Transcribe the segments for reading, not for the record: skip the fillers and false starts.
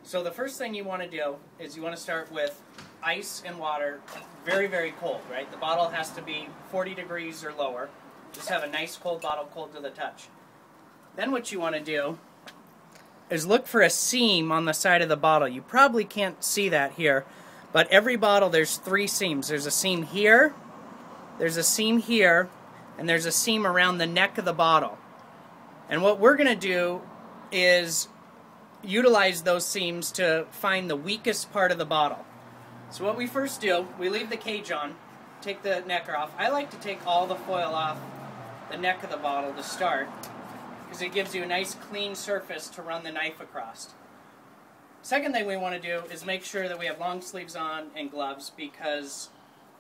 So the first thing you want to do is you want to start with ice and water, very, very cold, right? The bottle has to be 40 degrees or lower. Just have a nice cold bottle, cold to the touch. Then what you want to do is look for a seam on the side of the bottle. You probably can't see that here, but every bottle there's 3 seams. There's a seam here, there's a seam here, and there's a seam around the neck of the bottle. And what we're going to do is utilize those seams to find the weakest part of the bottle. So what we first do, we leave the cage on, take the neck off. I like to take all the foil off the neck of the bottle to start, because it gives you a nice clean surface to run the knife across. Second thing we want to do is make sure that we have long sleeves on and gloves, because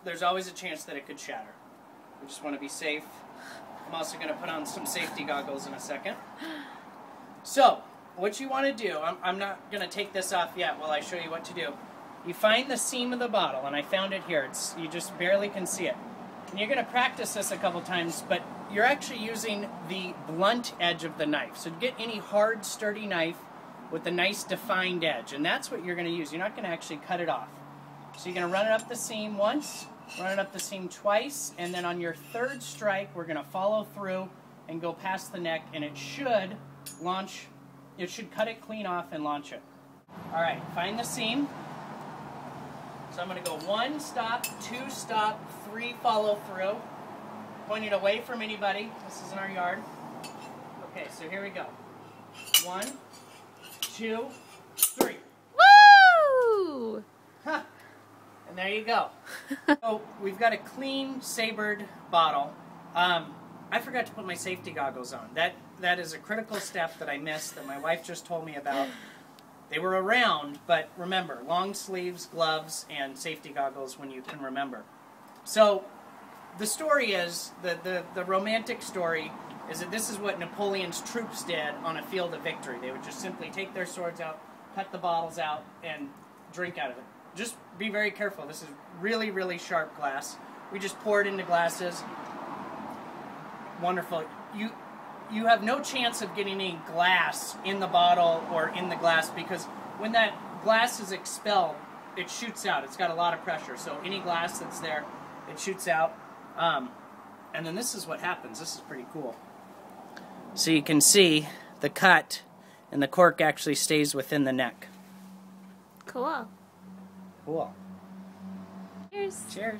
there's always a chance that it could shatter. We just want to be safe. I'm also going to put on some safety goggles in a second. So, what you want to do, I'm not going to take this off yet while I show you what to do. You find the seam of the bottle, and I found it here. You just barely can see it. And you're going to practice this a couple times, but you're actually using the blunt edge of the knife. So to get any hard, sturdy knife with a nice defined edge, and that's what you're going to use. You're not going to actually cut it off. So you're going to run it up the seam once, run it up the seam twice, and then on your third strike, we're going to follow through and go past the neck, and it should launch. It should cut it clean off and launch it. All right, find the seam. So I'm going to go 1 stop, 2 stop, 3 follow through. Point it away from anybody. This is in our yard. Okay, so here we go. 1, 2, 3. Woo! Huh. And there you go. So we've got a clean, sabered bottle. I forgot to put my safety goggles on. That is a critical step that I missed that my wife just told me about. They were around, but remember, long sleeves, gloves, and safety goggles when you can remember. So the story is, the romantic story is that this is what Napoleon's troops did on a field of victory. They would just simply take their swords out, cut the bottles out, and drink out of it. Just be very careful. This is really, really sharp glass. We just pour it into glasses. Wonderful. You have no chance of getting any glass in the bottle or in the glass, because when that glass is expelled, it shoots out. It's got a lot of pressure. So any glass that's there, it shoots out. And then this is what happens. This is pretty cool. So you can see the cut, and the cork actually stays within the neck. Cool. Cool. Cheers. Cheers.